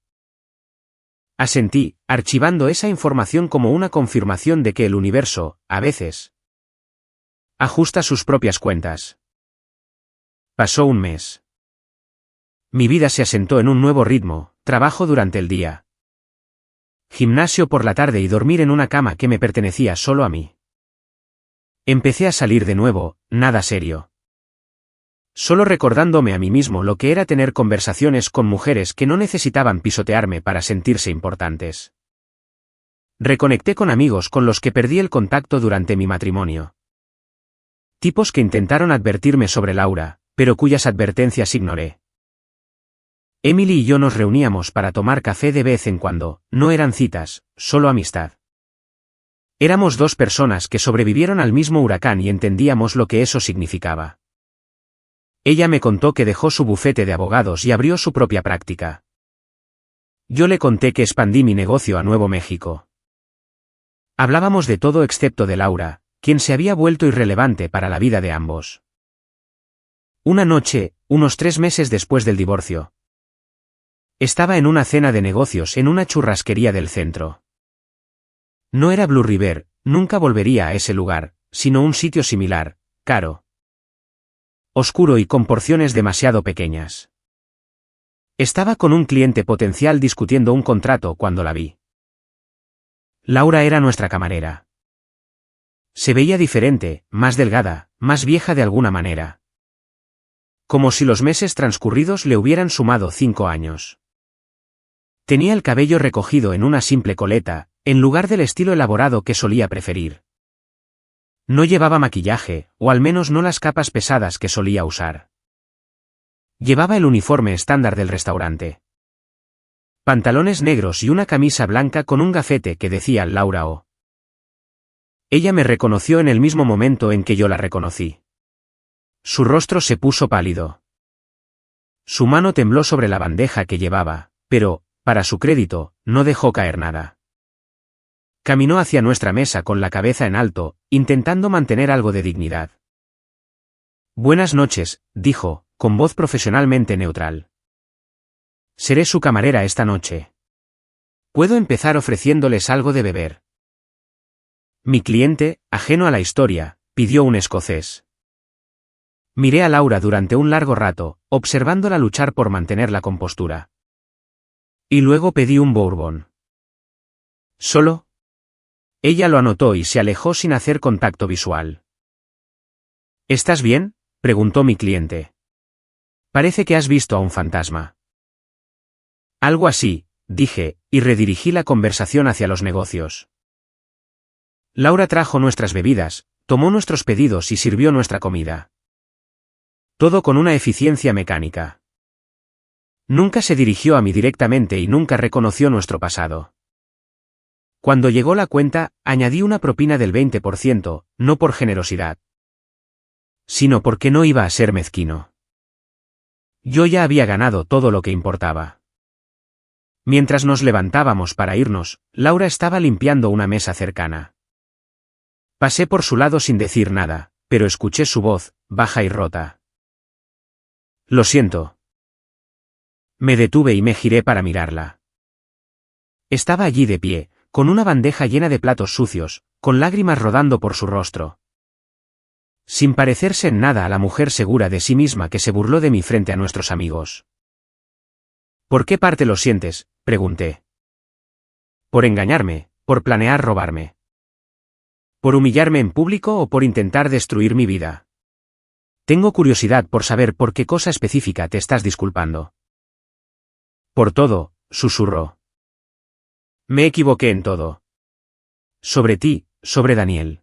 Asentí, archivando esa información como una confirmación de que el universo, a veces, ajusta sus propias cuentas. Pasó un mes. Mi vida se asentó en un nuevo ritmo, trabajo durante el día, gimnasio por la tarde y dormir en una cama que me pertenecía solo a mí. Empecé a salir de nuevo, nada serio. Solo recordándome a mí mismo lo que era tener conversaciones con mujeres que no necesitaban pisotearme para sentirse importantes. Reconecté con amigos con los que perdí el contacto durante mi matrimonio. Tipos que intentaron advertirme sobre Laura, pero cuyas advertencias ignoré. Emily y yo nos reuníamos para tomar café de vez en cuando, no eran citas, solo amistad. Éramos dos personas que sobrevivieron al mismo huracán y entendíamos lo que eso significaba. Ella me contó que dejó su bufete de abogados y abrió su propia práctica. Yo le conté que expandí mi negocio a Nuevo México. Hablábamos de todo excepto de Laura, quien se había vuelto irrelevante para la vida de ambos. Una noche, unos 3 meses después del divorcio, estaba en una cena de negocios en una churrasquería del centro. No era Blue River, nunca volvería a ese lugar, sino un sitio similar, caro, oscuro y con porciones demasiado pequeñas. Estaba con un cliente potencial discutiendo un contrato cuando la vi. Laura era nuestra camarera. Se veía diferente, más delgada, más vieja de alguna manera. Como si los meses transcurridos le hubieran sumado 5 años. Tenía el cabello recogido en una simple coleta, en lugar del estilo elaborado que solía preferir. No llevaba maquillaje, o al menos no las capas pesadas que solía usar. Llevaba el uniforme estándar del restaurante. Pantalones negros y una camisa blanca con un gafete que decía Laura O. Ella me reconoció en el mismo momento en que yo la reconocí. Su rostro se puso pálido. Su mano tembló sobre la bandeja que llevaba, pero, para su crédito, no dejó caer nada. Caminó hacia nuestra mesa con la cabeza en alto, intentando mantener algo de dignidad. Buenas noches, dijo, con voz profesionalmente neutral. Seré su camarera esta noche. Puedo empezar ofreciéndoles algo de beber. Mi cliente, ajeno a la historia, pidió un escocés. Miré a Laura durante un largo rato, observándola luchar por mantener la compostura. Y luego pedí un bourbon. ¿Solo? Ella lo anotó y se alejó sin hacer contacto visual. ¿Estás bien?, preguntó mi cliente. Parece que has visto a un fantasma. Algo así, dije, y redirigí la conversación hacia los negocios. Laura trajo nuestras bebidas, tomó nuestros pedidos y sirvió nuestra comida. Todo con una eficiencia mecánica. Nunca se dirigió a mí directamente y nunca reconoció nuestro pasado. Cuando llegó la cuenta, añadí una propina del 20%, no por generosidad, sino porque no iba a ser mezquino. Yo ya había ganado todo lo que importaba. Mientras nos levantábamos para irnos, Laura estaba limpiando una mesa cercana. Pasé por su lado sin decir nada, pero escuché su voz, baja y rota. Lo siento. Me detuve y me giré para mirarla. Estaba allí de pie, con una bandeja llena de platos sucios, con lágrimas rodando por su rostro. Sin parecerse en nada a la mujer segura de sí misma que se burló de mí frente a nuestros amigos. ¿Por qué parte lo sientes?, pregunté. ¿Por engañarme, por planear robarme? ¿Por humillarme en público o por intentar destruir mi vida? Tengo curiosidad por saber por qué cosa específica te estás disculpando. Por todo, susurró. Me equivoqué en todo. Sobre ti, sobre Daniel.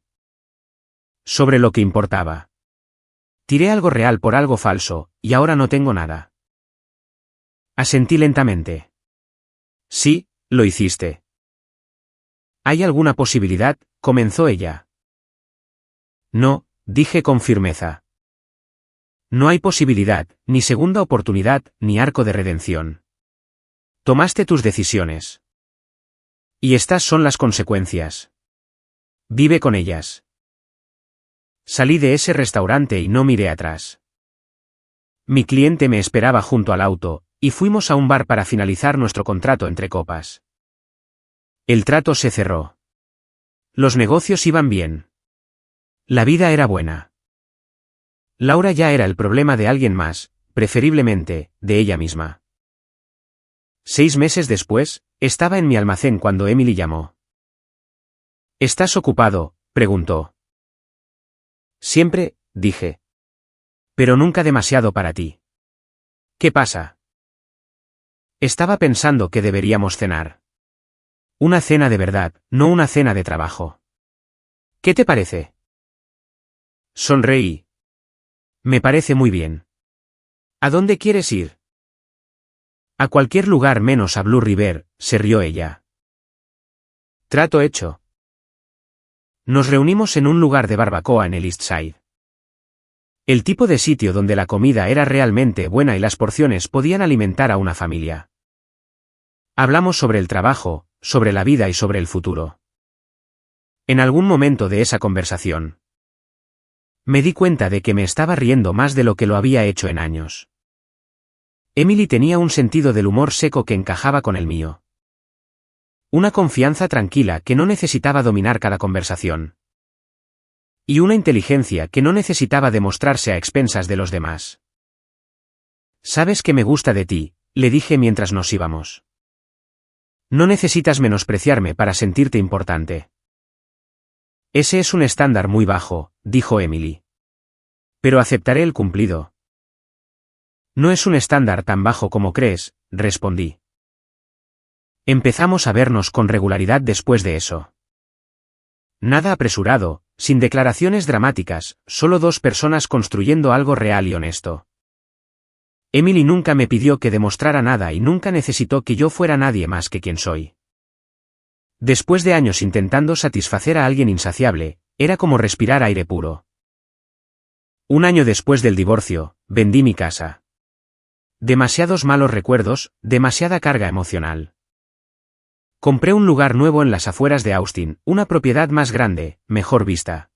Sobre lo que importaba. Tiré algo real por algo falso, y ahora no tengo nada. Asentí lentamente. Sí, lo hiciste. ¿Hay alguna posibilidad?, comenzó ella. No, dije con firmeza. No hay posibilidad, ni segunda oportunidad, ni arco de redención. Tomaste tus decisiones. Y estas son las consecuencias. Vive con ellas. Salí de ese restaurante y no miré atrás. Mi cliente me esperaba junto al auto, y fuimos a un bar para finalizar nuestro contrato entre copas. El trato se cerró. Los negocios iban bien. La vida era buena. Laura ya era el problema de alguien más, preferiblemente, de ella misma. 6 meses después, estaba en mi almacén cuando Emily llamó. ¿Estás ocupado?, preguntó. Siempre, dije. Pero nunca demasiado para ti. ¿Qué pasa? Estaba pensando que deberíamos cenar. Una cena de verdad, no una cena de trabajo. ¿Qué te parece? Sonreí. Me parece muy bien. ¿A dónde quieres ir? A cualquier lugar menos a Blue River, se rió ella. Trato hecho. Nos reunimos en un lugar de barbacoa en el East Side. El tipo de sitio donde la comida era realmente buena y las porciones podían alimentar a una familia. Hablamos sobre el trabajo, sobre la vida y sobre el futuro. En algún momento de esa conversación, me di cuenta de que me estaba riendo más de lo que lo había hecho en años. Emily tenía un sentido del humor seco que encajaba con el mío. Una confianza tranquila que no necesitaba dominar cada conversación. Y una inteligencia que no necesitaba demostrarse a expensas de los demás. «Sabes que me gusta de ti», le dije mientras nos íbamos. «No necesitas menospreciarme para sentirte importante». «Ese es un estándar muy bajo», dijo Emily. «Pero aceptaré el cumplido». «No es un estándar tan bajo como crees», respondí. Empezamos a vernos con regularidad después de eso. Nada apresurado, sin declaraciones dramáticas, solo 2 personas construyendo algo real y honesto. Emily nunca me pidió que demostrara nada y nunca necesitó que yo fuera nadie más que quien soy. Después de años intentando satisfacer a alguien insaciable, era como respirar aire puro. 1 año después del divorcio, vendí mi casa. Demasiados malos recuerdos, demasiada carga emocional. Compré un lugar nuevo en las afueras de Austin, una propiedad más grande, mejor vista.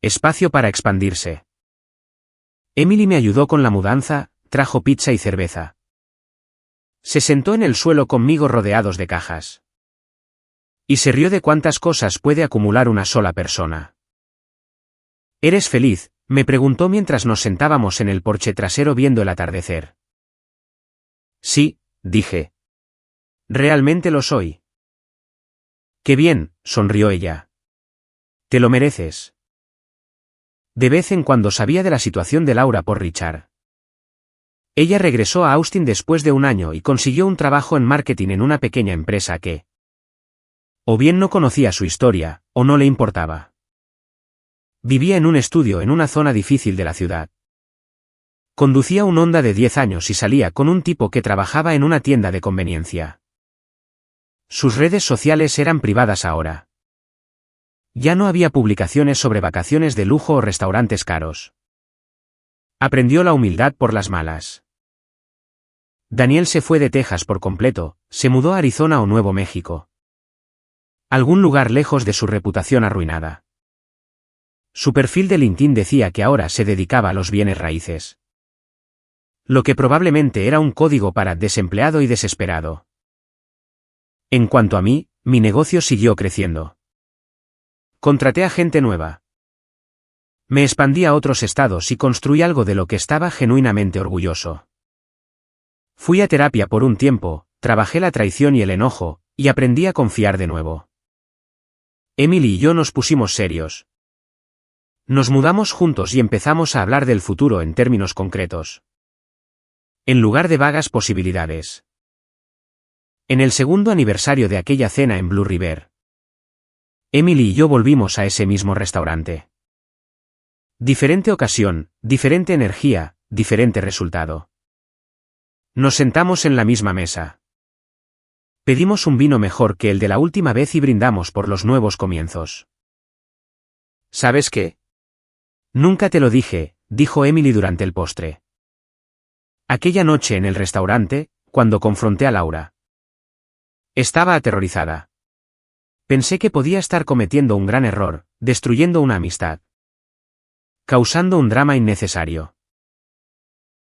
Espacio para expandirse. Emily me ayudó con la mudanza, trajo pizza y cerveza. Se sentó en el suelo conmigo rodeados de cajas. Y se rió de cuántas cosas puede acumular una sola persona. ¿Eres feliz?, me preguntó mientras nos sentábamos en el porche trasero viendo el atardecer. Sí, dije. Realmente lo soy. Qué bien, sonrió ella. Te lo mereces. De vez en cuando sabía de la situación de Laura por Richard. Ella regresó a Austin después de 1 año y consiguió un trabajo en marketing en una pequeña empresa que o bien no conocía su historia, o no le importaba. Vivía en un estudio en una zona difícil de la ciudad. Conducía un Honda de 10 años y salía con un tipo que trabajaba en una tienda de conveniencia. Sus redes sociales eran privadas ahora. Ya no había publicaciones sobre vacaciones de lujo o restaurantes caros. Aprendió la humildad por las malas. Daniel se fue de Texas por completo, se mudó a Arizona o Nuevo México. Algún lugar lejos de su reputación arruinada. Su perfil de LinkedIn decía que ahora se dedicaba a los bienes raíces. Lo que probablemente era un código para desempleado y desesperado. En cuanto a mí, mi negocio siguió creciendo. Contraté a gente nueva. Me expandí a otros estados y construí algo de lo que estaba genuinamente orgulloso. Fui a terapia por un tiempo, trabajé la traición y el enojo, y aprendí a confiar de nuevo. Emily y yo nos pusimos serios. Nos mudamos juntos y empezamos a hablar del futuro en términos concretos. En lugar de vagas posibilidades. En el segundo aniversario de aquella cena en Blue River, Emily y yo volvimos a ese mismo restaurante. Diferente ocasión, diferente energía, diferente resultado. Nos sentamos en la misma mesa. Pedimos un vino mejor que el de la última vez y brindamos por los nuevos comienzos. ¿Sabes qué? Nunca te lo dije, dijo Emily durante el postre. Aquella noche en el restaurante, cuando confronté a Laura. Estaba aterrorizada. Pensé que podía estar cometiendo un gran error, destruyendo una amistad. Causando un drama innecesario.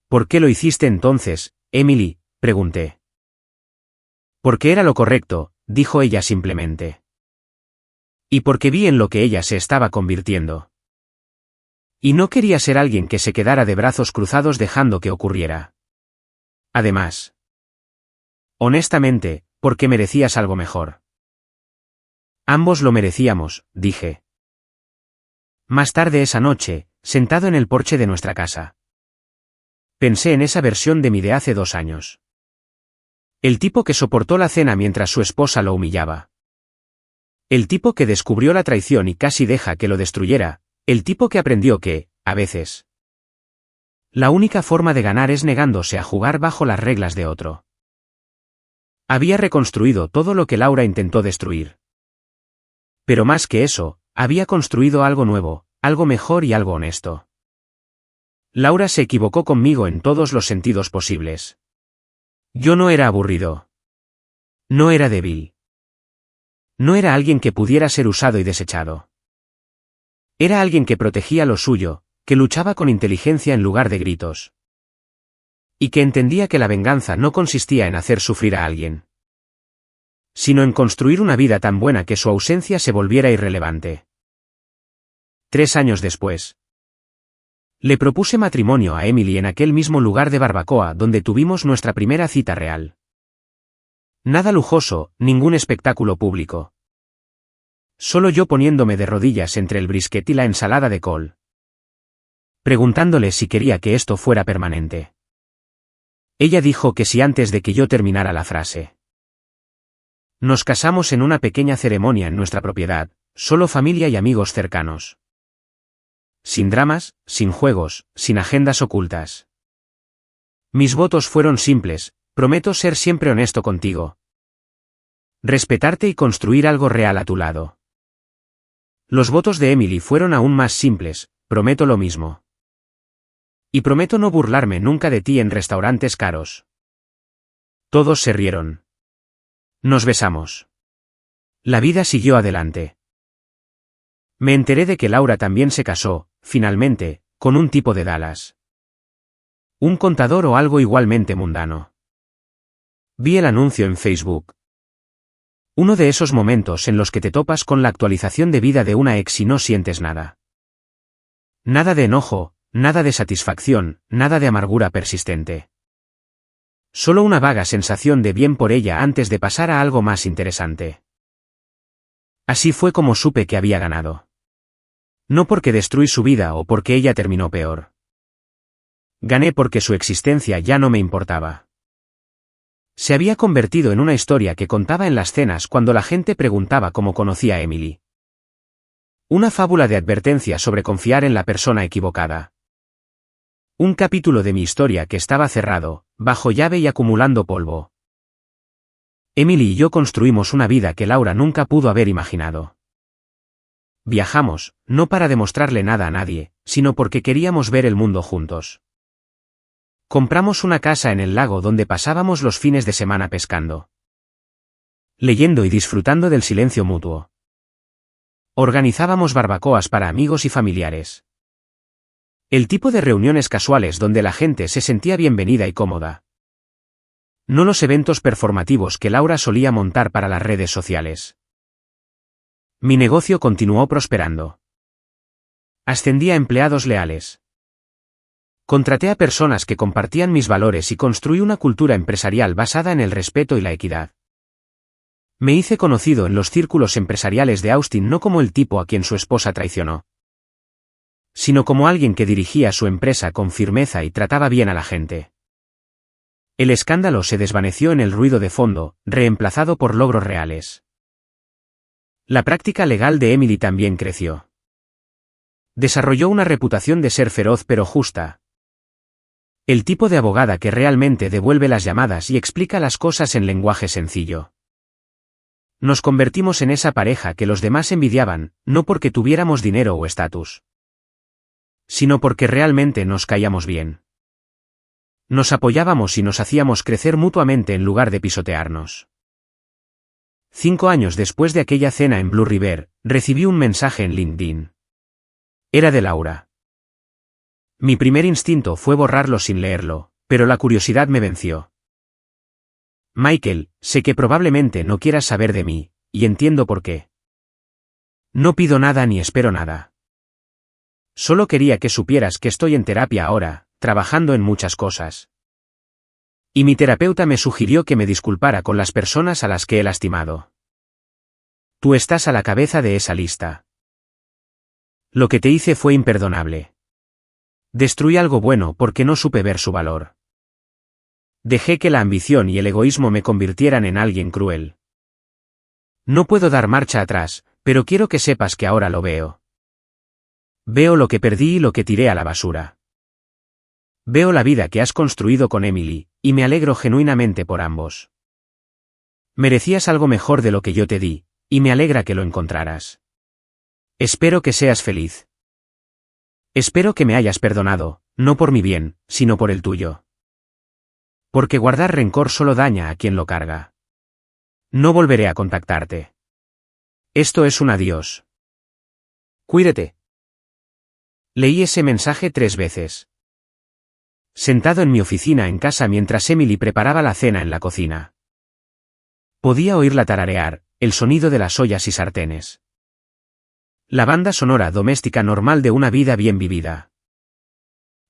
¿Por qué lo hiciste entonces, Emily?, pregunté. Porque era lo correcto, dijo ella simplemente. Y porque vi en lo que ella se estaba convirtiendo. Y no quería ser alguien que se quedara de brazos cruzados dejando que ocurriera. Además. Honestamente, porque merecías algo mejor. Ambos lo merecíamos, dije. Más tarde esa noche, sentado en el porche de nuestra casa. Pensé en esa versión de mí de hace 2 años. El tipo que soportó la cena mientras su esposa lo humillaba. El tipo que descubrió la traición y casi deja que lo destruyera, el tipo que aprendió que, a veces, la única forma de ganar es negándose a jugar bajo las reglas de otro. Había reconstruido todo lo que Laura intentó destruir. Pero más que eso, había construido algo nuevo, algo mejor y algo honesto. Laura se equivocó conmigo en todos los sentidos posibles. Yo no era aburrido. No era débil. No era alguien que pudiera ser usado y desechado. Era alguien que protegía lo suyo, que luchaba con inteligencia en lugar de gritos. Y que entendía que la venganza no consistía en hacer sufrir a alguien, sino en construir una vida tan buena que su ausencia se volviera irrelevante. 3 años después, le propuse matrimonio a Emily en aquel mismo lugar de barbacoa donde tuvimos nuestra primera cita real. Nada lujoso, ningún espectáculo público. Solo yo poniéndome de rodillas entre el brisket y la ensalada de col. Preguntándole si quería que esto fuera permanente. Ella dijo que sí antes de que yo terminara la frase. Nos casamos en una pequeña ceremonia en nuestra propiedad, solo familia y amigos cercanos. Sin dramas, sin juegos, sin agendas ocultas. Mis votos fueron simples: prometo ser siempre honesto contigo. Respetarte y construir algo real a tu lado. Los votos de Emily fueron aún más simples: prometo lo mismo. Y prometo no burlarme nunca de ti en restaurantes caros. Todos se rieron. Nos besamos. La vida siguió adelante. Me enteré de que Laura también se casó, finalmente, con un tipo de Dallas. Un contador o algo igualmente mundano. Vi el anuncio en Facebook. Uno de esos momentos en los que te topas con la actualización de vida de una ex y no sientes nada. Nada de enojo, nada de satisfacción, nada de amargura persistente. Solo una vaga sensación de bien por ella antes de pasar a algo más interesante. Así fue como supe que había ganado. No porque destruí su vida o porque ella terminó peor. Gané porque su existencia ya no me importaba. Se había convertido en una historia que contaba en las cenas cuando la gente preguntaba cómo conocía a Emily. Una fábula de advertencia sobre confiar en la persona equivocada. Un capítulo de mi historia que estaba cerrado, bajo llave y acumulando polvo. Emily y yo construimos una vida que Laura nunca pudo haber imaginado. Viajamos, no para demostrarle nada a nadie, sino porque queríamos ver el mundo juntos. Compramos una casa en el lago donde pasábamos los fines de semana pescando, leyendo y disfrutando del silencio mutuo. Organizábamos barbacoas para amigos y familiares. El tipo de reuniones casuales donde la gente se sentía bienvenida y cómoda. No los eventos performativos que Laura solía montar para las redes sociales. Mi negocio continuó prosperando. Ascendí a empleados leales. Contraté a personas que compartían mis valores y construí una cultura empresarial basada en el respeto y la equidad. Me hice conocido en los círculos empresariales de Austin no como el tipo a quien su esposa traicionó, sino como alguien que dirigía su empresa con firmeza y trataba bien a la gente. El escándalo se desvaneció en el ruido de fondo, reemplazado por logros reales. La práctica legal de Emily también creció. Desarrolló una reputación de ser feroz pero justa. El tipo de abogada que realmente devuelve las llamadas y explica las cosas en lenguaje sencillo. Nos convertimos en esa pareja que los demás envidiaban, no porque tuviéramos dinero o estatus, sino porque realmente nos caíamos bien. Nos apoyábamos y nos hacíamos crecer mutuamente en lugar de pisotearnos. 5 años después de aquella cena en Blue River, recibí un mensaje en LinkedIn. Era de Laura. Mi primer instinto fue borrarlo sin leerlo, pero la curiosidad me venció. Michael, sé que probablemente no quieras saber de mí, y entiendo por qué. No pido nada ni espero nada. Solo quería que supieras que estoy en terapia ahora, trabajando en muchas cosas. Y mi terapeuta me sugirió que me disculpara con las personas a las que he lastimado. Tú estás a la cabeza de esa lista. Lo que te hice fue imperdonable. Destruí algo bueno porque no supe ver su valor. Dejé que la ambición y el egoísmo me convirtieran en alguien cruel. No puedo dar marcha atrás, pero quiero que sepas que ahora lo veo. Veo lo que perdí y lo que tiré a la basura. Veo la vida que has construido con Emily, y me alegro genuinamente por ambos. Merecías algo mejor de lo que yo te di, y me alegra que lo encontraras. Espero que seas feliz. Espero que me hayas perdonado, no por mi bien, sino por el tuyo. Porque guardar rencor solo daña a quien lo carga. No volveré a contactarte. Esto es un adiós. Cuídate. Leí ese mensaje 3 veces. Sentado en mi oficina en casa mientras Emily preparaba la cena en la cocina. Podía oírla tararear, el sonido de las ollas y sartenes. La banda sonora doméstica normal de una vida bien vivida.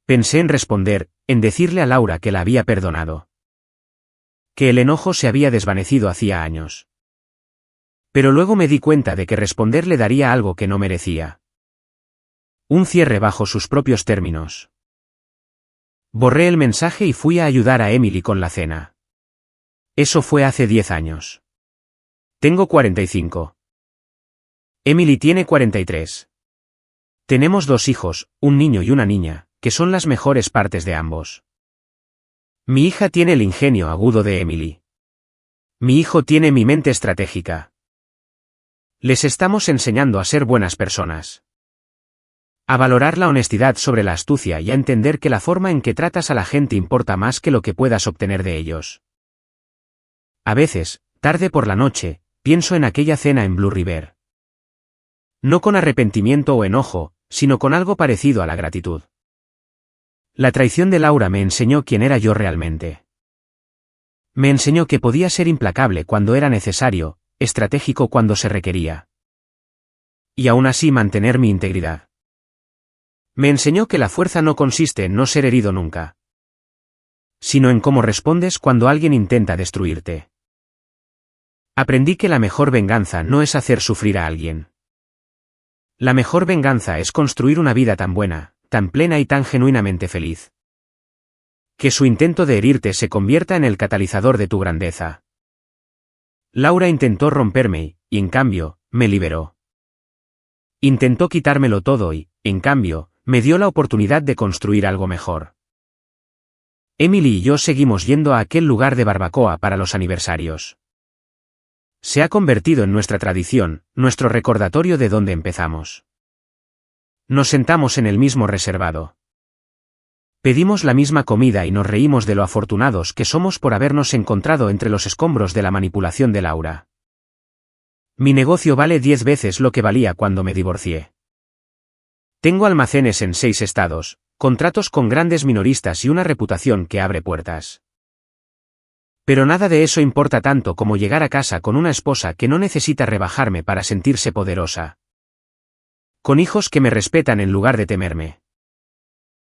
Pensé en responder, en decirle a Laura que la había perdonado. Que el enojo se había desvanecido hacía años. Pero luego me di cuenta de que responder le daría algo que no merecía. Un cierre bajo sus propios términos. Borré el mensaje y fui a ayudar a Emily con la cena. Eso fue hace 10 años. Tengo 45. Emily tiene 43. Tenemos 2 hijos, un niño y una niña, que son las mejores partes de ambos. Mi hija tiene el ingenio agudo de Emily. Mi hijo tiene mi mente estratégica. Les estamos enseñando a ser buenas personas. A valorar la honestidad sobre la astucia y a entender que la forma en que tratas a la gente importa más que lo que puedas obtener de ellos. A veces, tarde por la noche, pienso en aquella cena en Blue River. No con arrepentimiento o enojo, sino con algo parecido a la gratitud. La traición de Laura me enseñó quién era yo realmente. Me enseñó que podía ser implacable cuando era necesario, estratégico cuando se requería. Y aún así mantener mi integridad. Me enseñó que la fuerza no consiste en no ser herido nunca, sino en cómo respondes cuando alguien intenta destruirte. Aprendí que la mejor venganza no es hacer sufrir a alguien. La mejor venganza es construir una vida tan buena, tan plena y tan genuinamente feliz. Que su intento de herirte se convierta en el catalizador de tu grandeza. Laura intentó romperme y, en cambio, me liberó. Intentó quitármelo todo y, en cambio, me dio la oportunidad de construir algo mejor. Emily y yo seguimos yendo a aquel lugar de barbacoa para los aniversarios. Se ha convertido en nuestra tradición, nuestro recordatorio de dónde empezamos. Nos sentamos en el mismo reservado. Pedimos la misma comida y nos reímos de lo afortunados que somos por habernos encontrado entre los escombros de la manipulación de Laura. Mi negocio vale 10 veces lo que valía cuando me divorcié. Tengo almacenes en 6 estados, contratos con grandes minoristas y una reputación que abre puertas. Pero nada de eso importa tanto como llegar a casa con una esposa que no necesita rebajarme para sentirse poderosa. Con hijos que me respetan en lugar de temerme.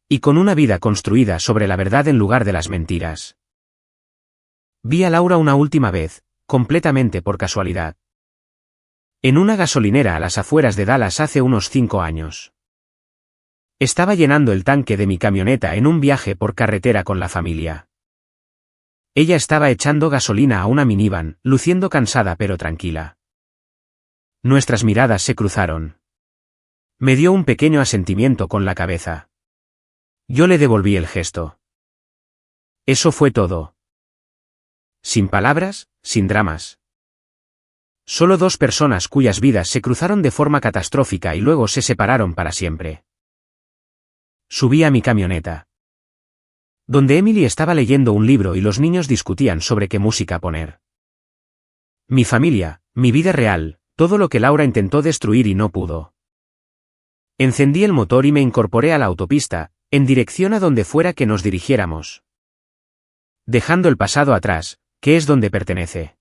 Y con una vida construida sobre la verdad en lugar de las mentiras. Vi a Laura una última vez, completamente por casualidad. En una gasolinera a las afueras de Dallas hace unos 5 años. Estaba llenando el tanque de mi camioneta en un viaje por carretera con la familia. Ella estaba echando gasolina a una minivan, luciendo cansada pero tranquila. Nuestras miradas se cruzaron. Me dio un pequeño asentimiento con la cabeza. Yo le devolví el gesto. Eso fue todo. Sin palabras, sin dramas. Solo 2 personas cuyas vidas se cruzaron de forma catastrófica y luego se separaron para siempre. Subí a mi camioneta. Donde Emily estaba leyendo un libro y los niños discutían sobre qué música poner. Mi familia, mi vida real, todo lo que Laura intentó destruir y no pudo. Encendí el motor y me incorporé a la autopista, en dirección a donde fuera que nos dirigiéramos. Dejando el pasado atrás, que es donde pertenece.